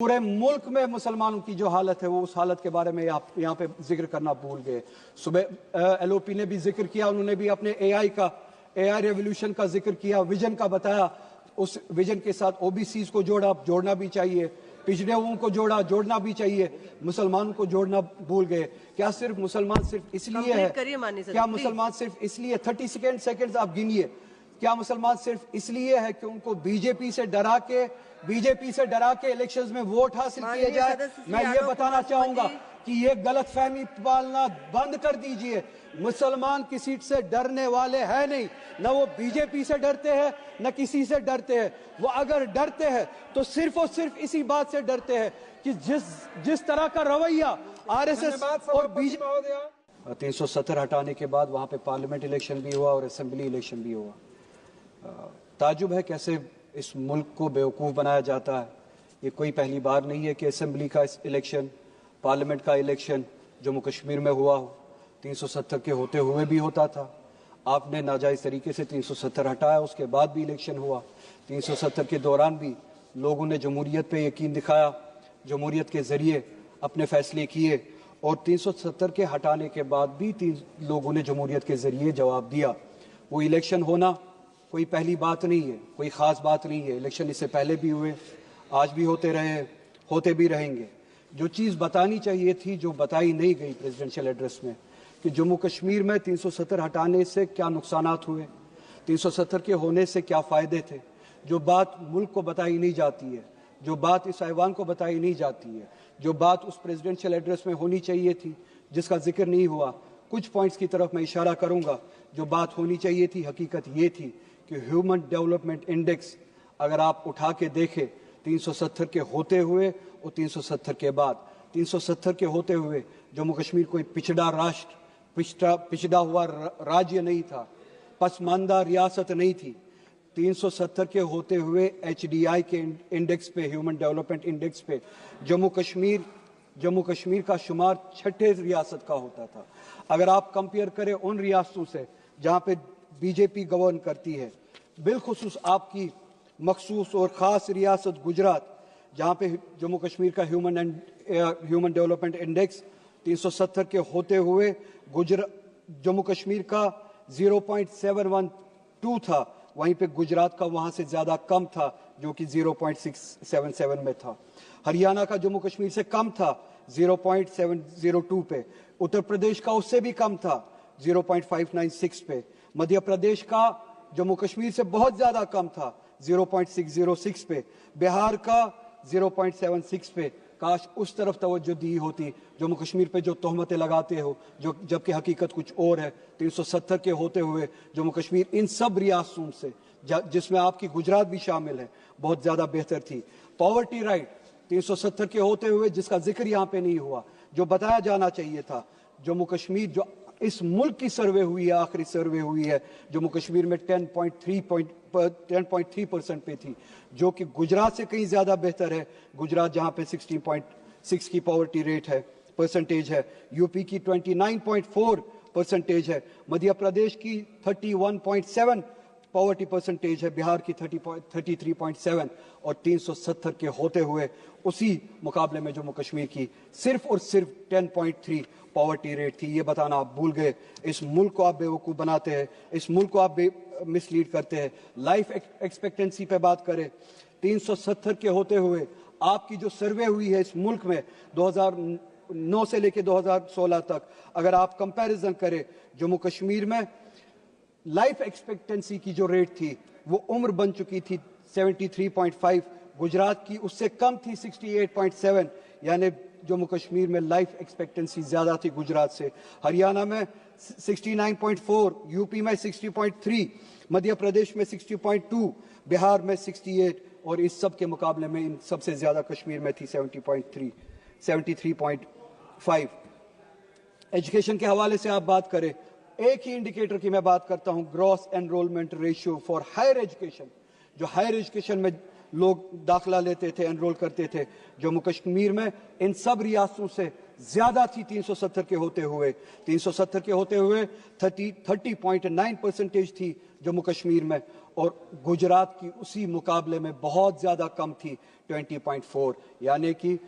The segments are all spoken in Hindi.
पूरे मुल्क में मुसलमानों की जो हालत है वो उस हालत के बारे में आप यहाँ पे जिक्र करना भूल गए। सुबह एलओपी ने भी जिक्र किया, उन्होंने भी अपने एआई रेवोल्यूशन का जिक्र किया, विजन का बताया। उस विजन के साथ ओबीसीज को जोड़ना भी चाहिए, पिछड़े हुओं को जोड़ना भी चाहिए, मुसलमानों को जोड़ना भूल गए। क्या सिर्फ मुसलमान सिर्फ इसलिए है, क्या मुसलमान सिर्फ इसलिए 30 सेकेंड्स आप गिनिए, क्या मुसलमान सिर्फ इसलिए है कि उनको बीजेपी से डरा के इलेक्शंस में वोट हासिल किए जाए? मैं ये बताना चाहूंगा कि ये गलतफहमी पालना बंद कर दीजिए। मुसलमान किसी से डरने वाले हैं नहीं, न वो बीजेपी से डरते हैं न किसी से डरते हैं। वो अगर डरते हैं तो सिर्फ और सिर्फ इसी बात से डरते हैं कि जिस तरह का रवैया आरएसएस और बीजेपी 370 हटाने के बाद वहां पे पार्लियामेंट इलेक्शन भी हुआ और असेंबली इलेक्शन भी हुआ। ताजुब है कैसे इस मुल्क को बेवकूफ़ बनाया जाता है। ये कोई पहली बार नहीं है कि असेंबली का इलेक्शन, पार्लियामेंट का इलेक्शन जम्मू कश्मीर में हुआ हो। 370 के होते हुए भी होता था, आपने नाजायज़ तरीके से 370 हटाया, उसके बाद भी इलेक्शन हुआ। 370 के दौरान भी लोगों ने जमहूरियत पे यकीन दिखाया, जमहूरियत के ज़रिए अपने फैसले किए, और 370 के हटाने के बाद भी लोगों ने जमहूरियत के ज़रिए जवाब दिया। वो इलेक्शन होना कोई पहली बात नहीं है, कोई ख़ास बात नहीं है। इलेक्शन इससे पहले भी हुए, आज भी होते रहे, होते भी रहेंगे। जो चीज़ बतानी चाहिए थी, जो बताई नहीं गई प्रेसिडेंशियल एड्रेस में, कि जम्मू कश्मीर में 370 हटाने से क्या नुकसानात हुए, 370 के होने से क्या फ़ायदे थे, जो बात मुल्क को बताई नहीं जाती है, जो बात इस ऐवान को बताई नहीं जाती है, जो बात उस प्रेसिडेंशियल एड्रेस में होनी चाहिए थी, जिसका जिक्र नहीं हुआ। कुछ पॉइंट्स की तरफ मैं इशारा करूंगा। जो बात होनी चाहिए थी, हकीकत ये थी कि ह्यूमन डेवलपमेंट इंडेक्स अगर आप उठा के देखें 370 के होते हुए और 370 के बाद, 370 के होते हुए जम्मू कश्मीर कोई पिछड़ा राष्ट्र, पिछड़ा हुआ राज्य नहीं था, पसमानदा रियासत नहीं थी। 370 के होते हुए HDI के इंडेक्स पे, ह्यूमन डेवलपमेंट इंडेक्स पे जम्मू कश्मीर का शुमार 6ठे रियासत का होता था। अगर आप कंपेयर करें उन रियासतों से जहाँ पे बीजेपी गवर्न करती है, बिलखुसूस आपकी मखसूस और ख़ास रियासत गुजरात, जहाँ पे जम्मू कश्मीर का ह्यूमन डेवलपमेंट इंडेक्स 370 के होते हुए जम्मू कश्मीर का 0.712 था, वहीं पे गुजरात का वहाँ से ज़्यादा कम था, जो कि 0.677 में था। हरियाणा का जम्मू कश्मीर से कम था, 0.702 पे। उत्तर प्रदेश का उससे भी कम था, 0.596 पे। मध्य प्रदेश का जम्मू कश्मीर से बहुत ज्यादा कम था, 0.606 पे। बिहार का 0.76 पे। काश उस तरफ तवज्जो दी होती। जम्मू कश्मीर पे जो तोहमतें लगाते हो, जबकि हकीकत कुछ और है। 370 के होते हुए जम्मू कश्मीर इन सब रियासतों से, जिसमें आपकी गुजरात भी शामिल है, बहुत ज्यादा बेहतर थी। पॉवर्टी राइट 370 के होते हुए, जिसका जिक्र यहाँ पे नहीं हुआ, जो बताया जाना चाहिए था। जम्मू कश्मीर जो इस मुल्क की सर्वे हुई है, आखिरी सर्वे हुई है, जम्मू कश्मीर में 10.3% पे थी, जो कि गुजरात से कहीं ज्यादा बेहतर है। गुजरात जहां पे 16.6 की पॉवर्टी रेट है, परसेंटेज है। यूपी की 29.4% है। मध्य प्रदेश की 31.7 पॉवर्टी परसेंटेज है, बिहार की 33.7, और 370 के होते हुए उसी मुकाबले में जम्मू कश्मीर की सिर्फ और सिर्फ 10.3 पॉवर्टी रेट थी। ये बताना आप भूल गए। इस मुल्क को आप बेवकूफ़ बनाते हैं, इस मुल्क को आप मिसलीड करते हैं। लाइफ एक्सपेक्टेंसी पे बात करें, 370 के होते हुए आपकी जो सर्वे हुई है इस मुल्क में 2009 से लेकर 2016 तक, अगर आप कंपैरिजन करें, जम्मू कश्मीर में लाइफ एक्सपेक्टेंसी की जो रेट थी वो उम्र बन चुकी थी 73.5, गुजरात की उससे कम थी 68.7, यानी जम्मू कश्मीर में लाइफ एक्सपेक्टेंसी ज्यादा थी गुजरात से। हरियाणा में 69.4, यूपी में 60.3, मध्य प्रदेश में 60.2, बिहार में 68, और इस सब के मुकाबले में इन सबसे ज्यादा कश्मीर में थी 73.5। एजुकेशन के हवाले से आप बात करें, एक ही इंडिकेटर की मैं बात करता हूं, gross enrolment ratio for higher education. जो हायर एजुकेशन में लोग दाखिला लेते थे, एनरोल करते थे, जम्मू कश्मीर में इन सब रियासतों से ज्यादा थी 370 के होते हुए। 370 के होते हुए 30.9% थी जम्मू कश्मीर में, और गुजरात की उसी मुकाबले में बहुत ज़्यादा कम थी 20.4, यानी कि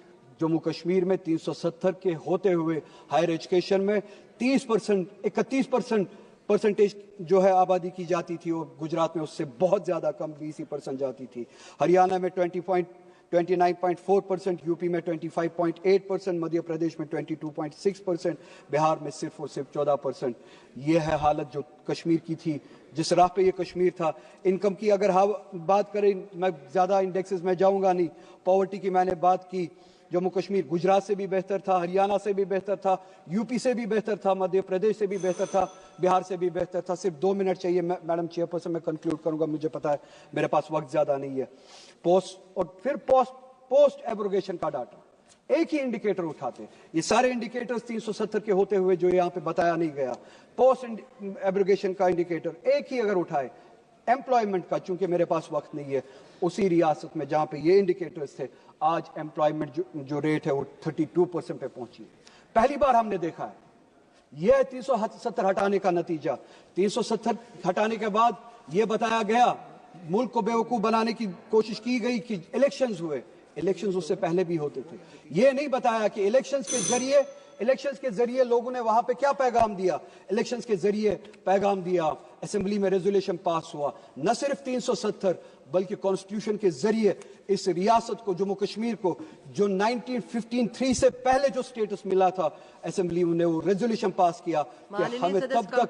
जम्मू कश्मीर में 370 के होते हुए हायर एजुकेशन में 31% परसेंटेज जो है आबादी की जाती थी, और गुजरात में उससे बहुत ज़्यादा कम 20% जाती थी। हरियाणा में 29.4%, यूपी में 25.8%, मध्य प्रदेश में 22.6%, बिहार में सिर्फ और सिर्फ 14%। ये है हालत जो कश्मीर की थी, जिस राह पे ये कश्मीर था। इनकम की अगर बात करें, मैं ज़्यादा इंडेक्सेस में जाऊंगा नहीं। पॉवर्टी की मैंने बात की, जम्मू कश्मीर गुजरात से भी बेहतर था, हरियाणा से भी बेहतर था, यूपी से भी बेहतर था, मध्य प्रदेश से भी बेहतर था, बिहार से भी बेहतर था। सिर्फ 2 मिनट चाहिए मैडम चेयरपर्सन, मैं कंक्लूड करूंगा, मुझे पता है मेरे पास वक्त ज्यादा नहीं है। पोस्ट एब्रोगेशन का डाटा एक ही इंडिकेटर उठाते, ये सारे इंडिकेटर्स 370 के होते हुए जो यहाँ पे बताया नहीं गया, पोस्ट एब्रोगेशन का इंडिकेटर एक ही अगर उठाए, एम्प्लॉयमेंट का, चूंकि मेरे पास वक्त नहीं है, उसी रियासत में जहां पे ये इंडिकेटर्स थे, आज एम्प्लॉयमेंट जो रेट है वो 32% पे पहुंची है। पहली बार हमने देखा है। यह है 370 हटाने का नतीजा। 370 हटाने के बाद यह बताया गया, मुल्क को बेवकूफ बनाने की कोशिश की गई कि इलेक्शंस हुए। इलेक्शंस उससे पहले भी होते थे। यह नहीं बताया कि इलेक्शंस के जरिए लोगों ने वहां पे क्या पैगाम दिया। इलेक्शंस के जरिए पैगाम दिया, असेंबली में रेजोल्यूशन पास हुआ, न सिर्फ 370 बल्कि कॉन्स्टिट्यूशन के जरिए इस रियासत को, जम्मू कश्मीर को, जो 1953 से पहले जो स्टेटस मिला था, असेंबली ने वो रेजोल्यूशन पास किया कि हमें तब तक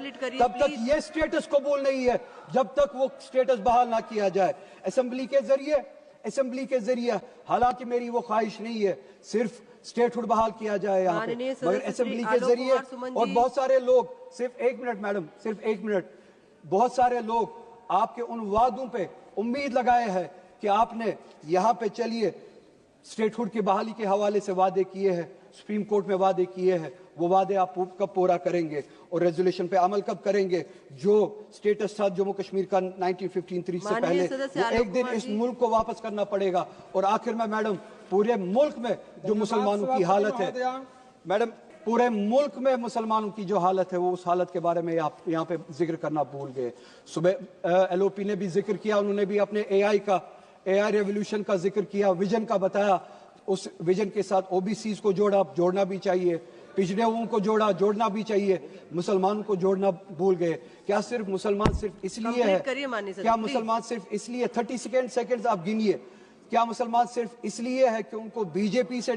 ये स्टेटस कबूल नहीं है जब तक वो स्टेटस बहाल ना किया जाए। असेंबली के जरिए हालांकि मेरी वो ख्वाहिश नहीं है सिर्फ स्टेटहुड बहाल किया जाए यहाँ पे, मगर असेंबली के जरिए, और बहुत सारे लोग, सिर्फ एक मिनट, बहुत सारे लोग आपके उन वादों पे उम्मीद लगाए हैं कि आपने यहाँ पे चलिए स्टेटहुड की बहाली के हवाले से वादे किए हैं, सुप्रीम कोर्ट में वादे किए हैं, वो वादे आप कब पूरा करेंगे और रेजोल्यूशन पे अमल कब करेंगे। जो स्टेटस था जम्मू कश्मीर का 1953 से पहले, वो एक दिन इस मुल्क को वापस करना पड़ेगा। और आखिर में मैडम, पूरे मुल्क में जो मुसलमानों की हालत है, मैडम पूरे मुल्क में मुसलमानों की जो हालत है, वो उस हालत के बारे में आप यहाँ पे जिक्र करना भूल गए। सुबह LOP ने भी जिक्र किया, उन्होंने भी अपने AI रेवोल्यूशन का जिक्र किया, विजन का बताया। उस विजन के साथ OBCs को जोड़ना भी चाहिए, पिछड़े हुओं को जोड़ना भी चाहिए, मुसलमानों को जोड़ना भूल गए। क्या सिर्फ मुसलमान सिर्फ इसलिए है, क्या मुसलमान सिर्फ इसलिए, 30 सेकेंड्स आप गिनिए, क्या मुसलमान सिर्फ इसलिए है कि उनको बीजेपी से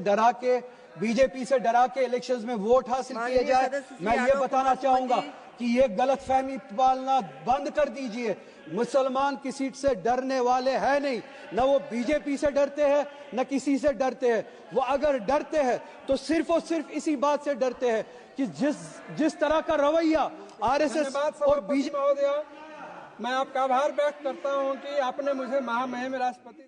डरा के इलेक्शंस में वोट हासिल किए जाए? मैं ये बताना चाहूंगा कि ये गलतफहमी पालना बंद कर दीजिए। मुसलमान किसी से डरने वाले हैं नहीं, न वो बीजेपी से डरते हैं न किसी से डरते हैं। वो अगर डरते हैं तो सिर्फ और सिर्फ इसी बात से डरते हैं कि जिस तरह का रवैया RSS और बीजेपी। मैं आपका आभार व्यक्त करता हूं कि आपने मुझे महामहिम राष्ट्रपति